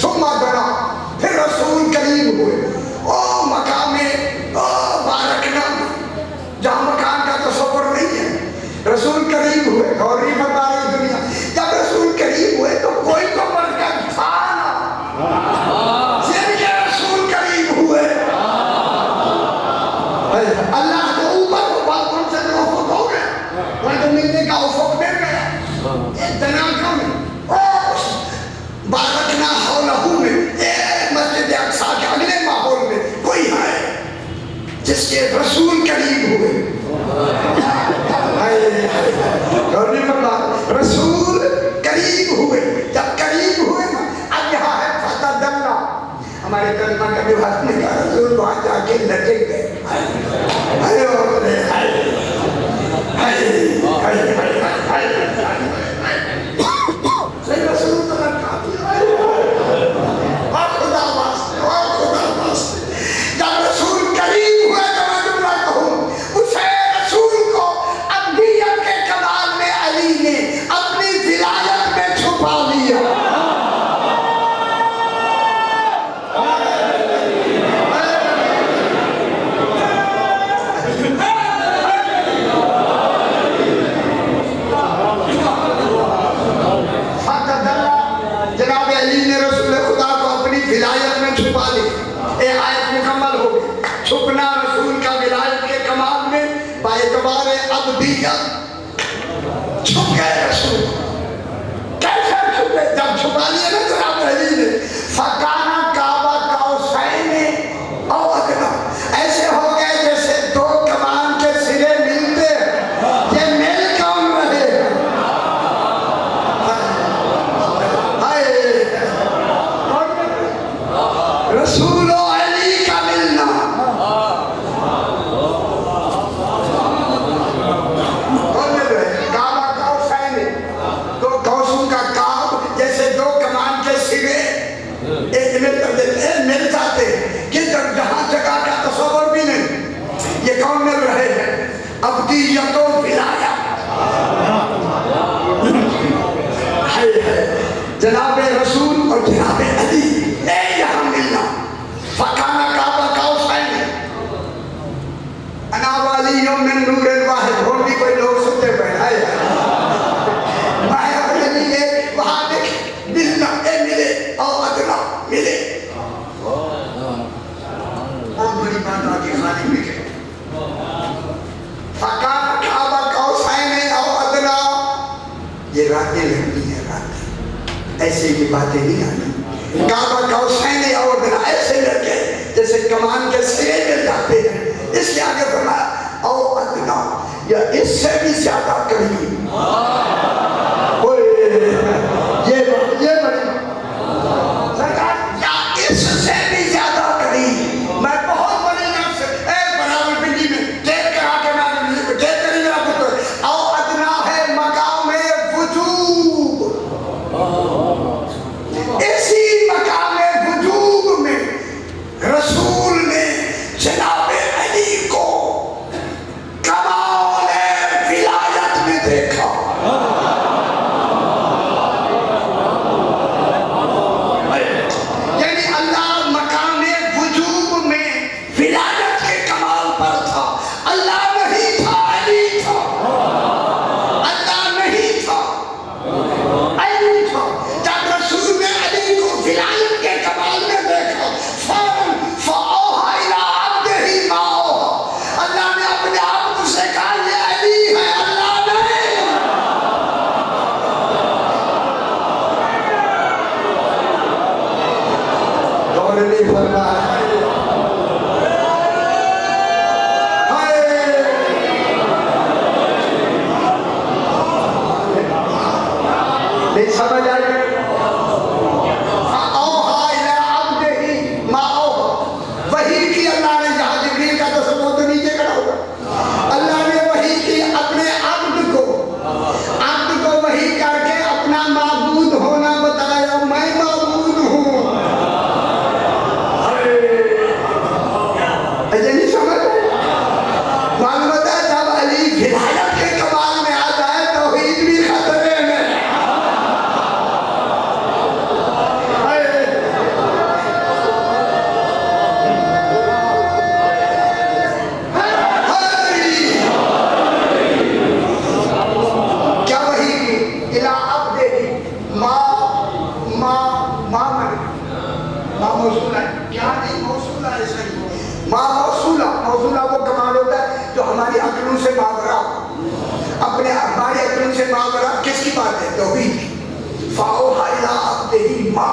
ثم دنا، پھر رسول قریب ہوئے او مقام بارکنا جہاں مکان کا تصور نہیں ہے، رسول قریب ہوئے. اور نہیں فرما رہی دنیا، جب رسول قریب ہوئے تو کوئی تو برکت تھا نا، جب کہ رسول قریب ہوئے اللہ کے اوپر وہ بات ان سے جو افق ہو گیا، وہاں تو ملنے کا افق مل گیا. اتنا کم بارکنا حولہو میں مسجد اقصی کے اگلے ماحول میں کوئی ہے جس کے رسول قریب ہوئے. رسول قریب ہوئے، جب قریب ہوئے نا، اب یہاں ہے فتح دلہ. ہمارے کلمہ کا بھی بات نہیں کہا، رسول وہاں جا کے لٹک گئے. رسول تو لٹکا دیا، اور خدا واسطے، اور خدا واسطے جب رسول قریب ہوئے تو میں جملہ کہوں، اسے رسول کو ابدیت کے کمال میں علی نے اپنی ولایت میں چھپا لیا. جناب علی نے رسول خدا کو اپنی ولایت میں چھپا لیا. اے آیت مکمل ہو گئی. چھپنا رسول کا ولایت کے کمال میں باعتبار ابدیت چھپ گئے رسول. کیسے چھپے؟ جب چھپا لیا نا جناب علی نے، فکانا کعبہ قوسین او ادنیٰ، ایسے ہو گئے جیسے دو کمان کے سرے ملتے ہیں. یہ مل کون رہے ہیں؟ رسول و علی کا ملنا. کون مل رہے؟ کعبہ قوسین، دو قوسوں کا کعب جیسے دو کمان کے سرے ایک مل جاتے ہیں کہ جہاں جگہ کا تصور بھی نہیں. یہ کون مل رہے ہیں؟ ابدیت و ولایت. جناب رسول اور جناب علی یہاں ملنا. فکانا کعبہ قوسین انا ولی من نور واحد. اور بھی کوئی لوگ سنتے بیٹھائے مایا علی نے وہاں دیکھ ملنا، اے ملے او ادنا ملے. بہت بڑی بات آگے خالی میں کہ فکانا کعبہ قوسین او ادنا. یہ راتیں لگتی ہیں، راتیں ایسے یہ باتیں نہیں آتی. کعبہ قوسین او ادنا ایسے لگ گئے جیسے کمان کے سرے مل جاتے ہیں. اس کے آگے فرمایا او ادنا، یا اس سے بھی زیادہ قریب. یہ بڑی سرکار، یا اس سے بھی زیادہ قریب. میں بہت بڑی نفس ایک برابر پنڈی میں ٹیک کرا کے میں ٹیک کری میرا پتر. او ادنا ہے مقام وجوب. اسی مقام وجوب میں رسول نے جناب علی کو کمال ولایت میں دیکھا. ماں موصولہ کیا نہیں موصولہ ہے صحیح ماں موصولہ وہ کمال ہوتا ہے جو ہماری عقلوں سے ماورا اپنے ہماری عقلوں سے ماورا کس کی بات ہے توحید کی فاوحا الی عبدہ ما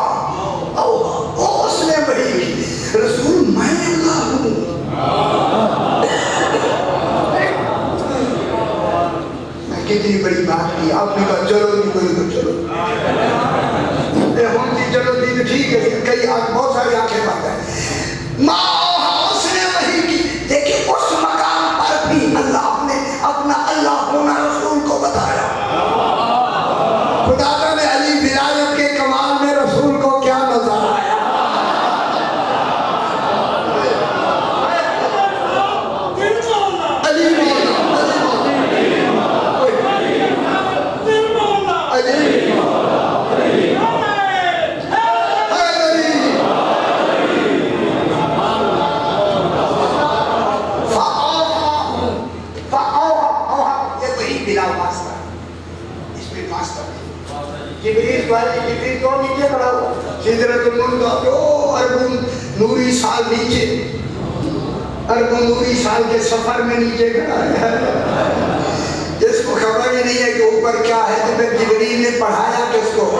اوحا اس نے وحی کی رسول میں اللہ ہوں میں کتنی بڑی بات کی آپ نے کہا چلو نہیں کوئی تو چلو ہم جی چلو جی ٹھیک ہے کئی بہت ساری آنکھیں بات ہے ماں اس نے وحی کی دیکھیں اس مقام پر بھی اللہ نے اپنا اللہ ہونا رسول کو بتایا خدا نے علی ولایت کے کمال میں رسول کو کیا نظر آیا جبریل تو نیچے کھڑا ہوا سدرۃ المنتہا اربوں نوری سال نیچے اربوں نوری سال کے سفر میں نیچے کھڑا ہے جس کو خبر ہی نہیں ہے کہ اوپر کیا ہے تو پھر جبریل نے پڑھایا کس کو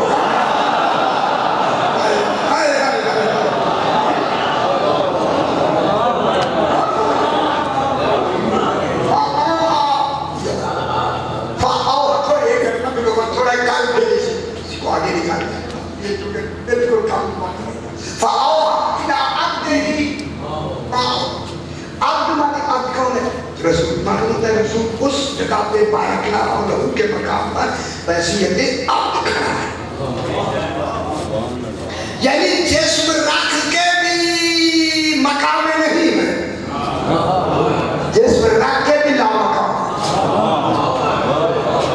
رسول معلوم ہے رسول اس جگہ پہ بارکنا اور ان کے مقام پر حیثیت عبد کھڑا ہے یعنی جسم رکھ کے بھی مقام نہیں ہے جسم رکھ کے بھی لا مقام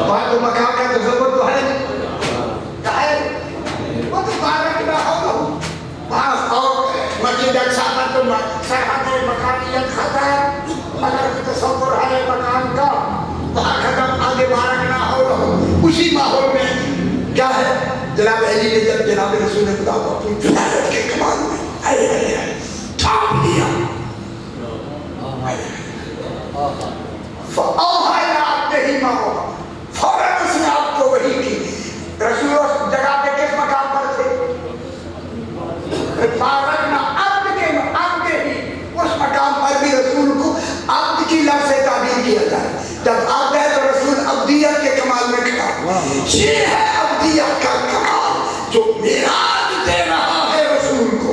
وہاں تو مقام کا تصور تو ہے وہ تو بارکنا ہو وہاں اور مسجد اقصی پر تو سرحد مکانیت ختم اگر تصور ہے مکان کا وہاں ختم آگے بارکنا ہو اسی ماحول میں کیا ہے جناب علی نے جب جناب رسول خدا کو اپنی ولایت کے کمال میں چھاپ لیا فاوحا الی عبدہ ما اوحا فوراً اس نے آپ کو وحی کی رسول اس جگہ پہ کس مقام پر تھے بارکنا عبد کے عبد ہی اس مقام پر بھی رسول کو عبد کی لفظ سے تعبیر کیا جائے جب عبد ہے تو رسول عبدیت کے کمال میں کھڑا یہ ہے عبدیت کا کمال جو معراج دے رہا ہے رسول کو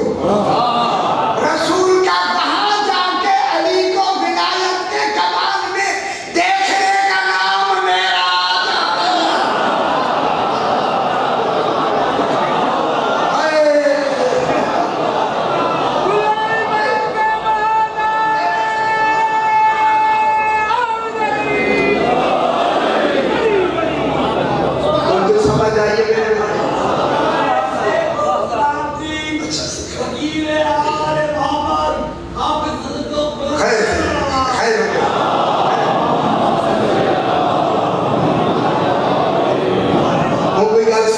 رسول کا وہاں جا کے علی کو ولایت کے کمال میں دیکھنے کا نام معراج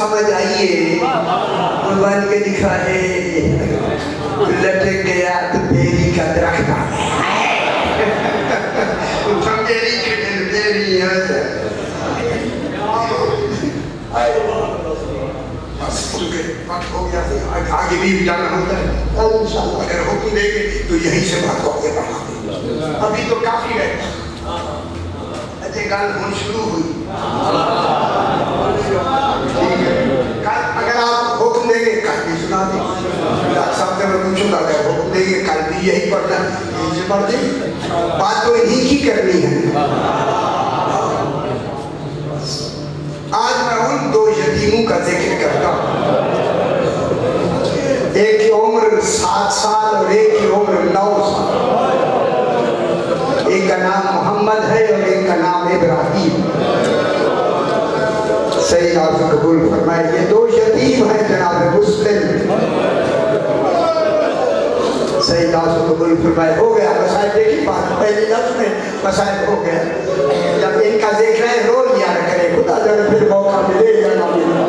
سمجھ آئیے قربان کے دکھا ہے لٹک گیا تو بیری کا درخت بیری کے دل بیری وقت ہو گیا آگے بھی جانا ہوتا ہے انشاءاللہ اگر حکم دے گے تو یہیں سے بات کو آگے بڑھا دیں ابھی تو کافی ہے اچھے گل ہون شروع ہوئی اگر آپ حکم دیں گے کل بھی سنا دیں صاحب سے میں پوچھوں گا اگر حکم دیں گے کل بھی یہی پڑھنا یہیں سے پڑھ دیں بات تو انہی کی کرنی ہے آج میں ان دو یتیموں کا ذکر کرتا ہوں ایک کی عمر 7 سال اور ایک کی عمر 9 سال ایک کا نام محمد ہے اور ایک کا نام ابراہیم صحیح آپ سے قبول فرمائے یہ دو یتیم ہیں جناب مسلم صحیح آپ سے قبول فرمائے ہو گیا مسائل دیکھی بات پہلی لفظ میں مسائل ہو گیا جب ان کا ذکر ہے رو لیا نہ کرے خدا جب پھر موقع ملے یا نہ ملے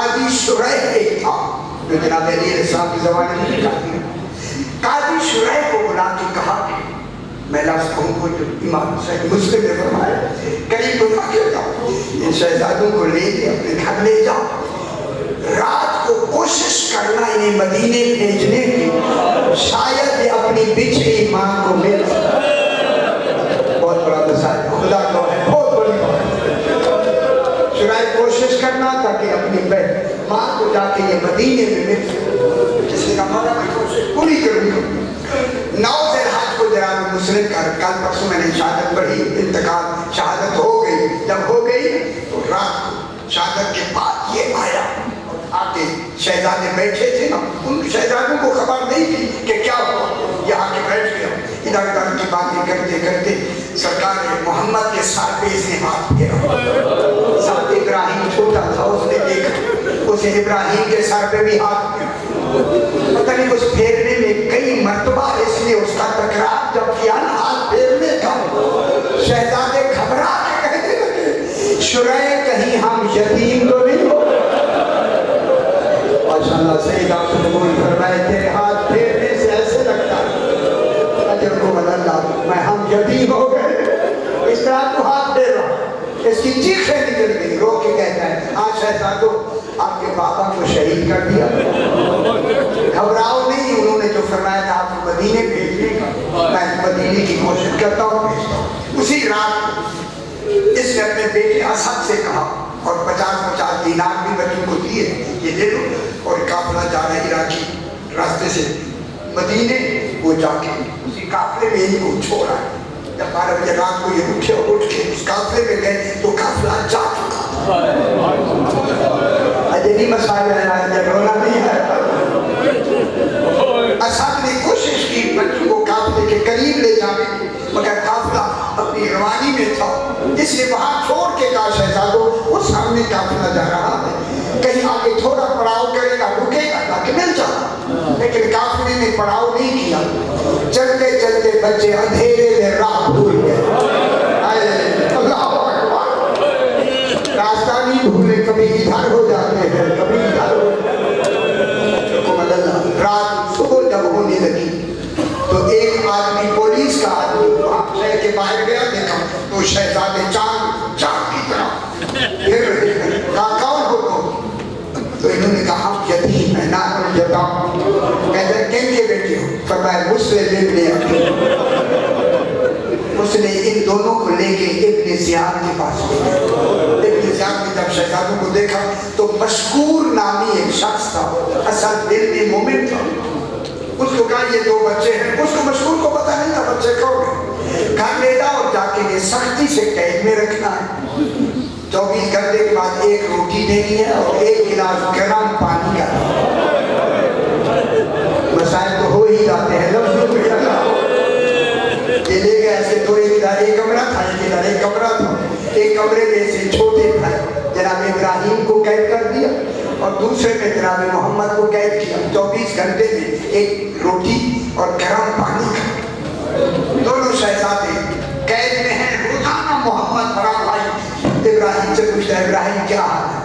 قاضی شریح ایک تھا جو جناب علی علیہ السلام کے زمانے میں نکال دیا. قاضی شریح کو بلا کے کہا کہ میں لفظ کہوں کو جو امام صحیح مسلم نے فرمایا قریب گناہ کیا جاؤ ان شہزادوں کو لے کے اپنے گھر لے جاؤ, رات کو کوشش کرنا انہیں مدینے بھیجنے کی, شاید یہ اپنی بچھڑی ماں کو مل جائے. بہت بڑا مسائل خدا کو ہے, بہت بڑی بات. شرائط کوشش کرنا تاکہ اپنی ماں کو جا کے یہ مدینے میں مل جائے. جس نے کہا میں کوشش پوری کروں گا. 9 ذی الحج کو جناب مسلم کا کل پرسوں میں نے شہادت پڑھی, انتقال شہادت ہو گئی. جب ہو گئی تو رات کو شہادت کے بعد یہ آیا آکے شہزادے بیٹھے تھے نا, ان شہزادوں کو خبر نہیں تھی کہ کیا ہوا. یہ آکے بیٹھ گیا, ادھر ادھر کی باتیں کرتے کرتے سرکار محمد کے سر پہ اس نے ہاتھ پھیرا. ساتھ ابراہیم چھوٹا تھا, اس نے دیکھا, اسے ابراہیم کے سر پہ بھی ہاتھ پھیرا. پتہ نہیں اس پھیرنے میں کئی مرتبہ اس نے اس کا تکرار جب کیا نا ہاتھ پھیرنے کا, شہزادے گھبرا کے کہنے لگے شریح کہیں ہم یتیم تو نہیں ہو. ماشاءاللہ سیدہ قبول فرمائے تیرے ہاتھ پھیرنے سے ایسے لگتا ہے اجر کو اللہ میں ہم یتیم ہو گئے. اس طرح تو ہاتھ پھیر رہا, اس کی چیخیں نکل گئی. رو کے کہتا ہے ہاں شہزادو آپ کے بابا کو شہید کر دیا. گھبراؤ نہیں, انہوں نے جو فرمایا تھا آپ کو مدینے بھیجنے کا, میں مدینے کی کوشش کرتا ہوں بھیجتا ہوں. اسی رات اس نے اپنے بیٹے اسد سے کہا اور 50 دینار بھی بچوں کو دیے, یہ لے لو. اور قافلہ جا رہا ہے عراقی راستے سے مدینے, وہ جا کے اسی قافلے میں ان کو چھوڑا. جب 12 بجے رات کو یہ اٹھے اور اٹھ کے اس قافلے میں گئے تو قافلہ جا چکا. اجنی مسائل ہے, رونا نہیں ہے. اسد نے کوشش کی بچوں کو قافلے کے قریب لے جانے کی, مگر قافلہ اپنی روانی میں تھا. اس نے وہاں چھوڑ کے کہا شہزادو وہ سامنے قافلہ جا رہا ہے, کہیں آگے تھوڑا پڑاؤ کرے گا, رکے گا تاکہ مل جائے. لیکن قافلے نے پڑاؤ نہیں کیا. چلتے چلتے بچے اندھیرے میں راہ بھول گئے. اللہ اکبر, راستہ نہیں بھولے, کبھی ادھر ہو جاتے ہیں کبھی ادھر ہو. رات صبح جب ہونے لگی تو ایک آدمی پولیس کا آدمی شہر کے باہر گیا, دیکھا تو شہزادے چاند کی طرح پھر کہا کون ہو تم؟ تو انہوں نے کہا ہم یتیم ہیں, نہ یتام. کہتے ہیں کن کے بیٹے ہو؟ فرمایا مجھ سے لے اس نے ان دونوں کو لے کے ابن زیاد کے پاس گیا. ابن زیاد نے جب شہزادوں کو دیکھا تو مشکور نامی ایک شخص تھا, اصل دل میں مومن تھا. اس کو کہا یہ 2 بچے ہیں. اس کو مشکور کو پتہ نہیں تھا بچے کون ہیں. گھر لے جاؤ اور جا کے یہ سختی سے قید میں رکھنا ہے. 24 گھنٹے کے بعد 1 روٹی دینی ہے اور 1 گلاس گرم پانی کا. مسائل تو ہو ہی جاتے ہیں لفظوں میں. یہ لے گئے ایسے تو ایک کمرہ تھا, ایک کمرہ تھا. ایک کمرے میں سے چھوٹے بھائی جناب ابراہیم کو قید کر دیا اور دوسرے میں جناب محمد کو قید کیا. 24 گھنٹے میں 1 روٹی اور گرم پانی کا. دونوں شہزادے قید میں ہیں. روزانہ محمد بڑا بھائی ابراہیم سے پوچھتا ہے ابراہیم کیا حال ہے,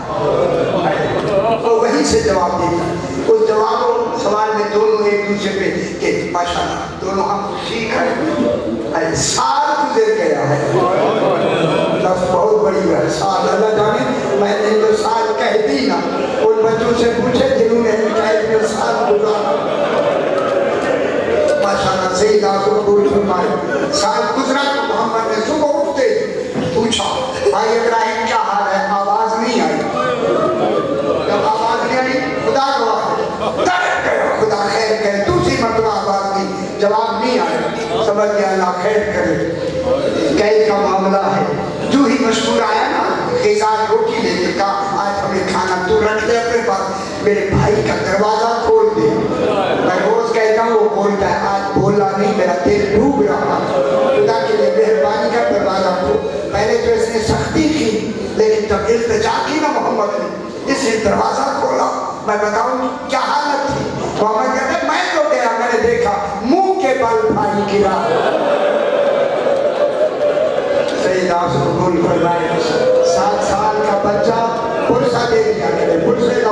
اور وہیں سے جواب دیتا. اس جواب و سوال میں دونوں ایک دوسرے پہ کہ ماشاءاللہ دونوں ہم ٹھیک ہیں. سال گزر گیا ہے, بہت بڑی ہے سال. اللہ جانے میں نے جو سال کہہ دی نا, ان بچوں سے پوچھے جنہوں نے قید میں سال گزارا. ماشاءاللہ سیدہ قبول فرمائے. سال گزرا تو محمد نے صبح اٹھتے پوچھا بھائی ابراہیم کیا حال ہے؟ آواز نہیں آئی. جب آواز نہیں آئی خدا گواہ تڑپ گیا, خدا خیر کرے. دوسری مرتبہ آواز نہیں, جواب نہیں آیا. سمجھ گیا اللہ خیر کرے, قید کا معاملہ ہے. جو ہی مشکور آیا نا خیزان روٹی لے کے کہا آج ہمیں کھانا تو رکھ دے اپنے پاس, میرے بھائی کا دروازہ کھول دے. میں روز کہتا ہوں وہ کھولتا ہے, آج بولا نہیں, میرا دل ڈوب رہا. خدا کے لیے مہربانی کا دروازہ کھول. پہلے تو اس نے سختی کی, لیکن جب التجا کی نا محمد نے, اس نے دروازہ کھولا. میں بتاؤں کیا حالت تھی. محمد کہتا ہے میں تو گیا, میں نے دیکھا منہ کے بل بھائی گرا. سیدہ قبول فرمائے. 7 سال کا بچہ پرسہ دے دیا کرے, پرسے کا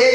1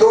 2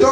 2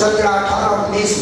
17, 18, 19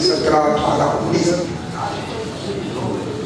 17, 18, 19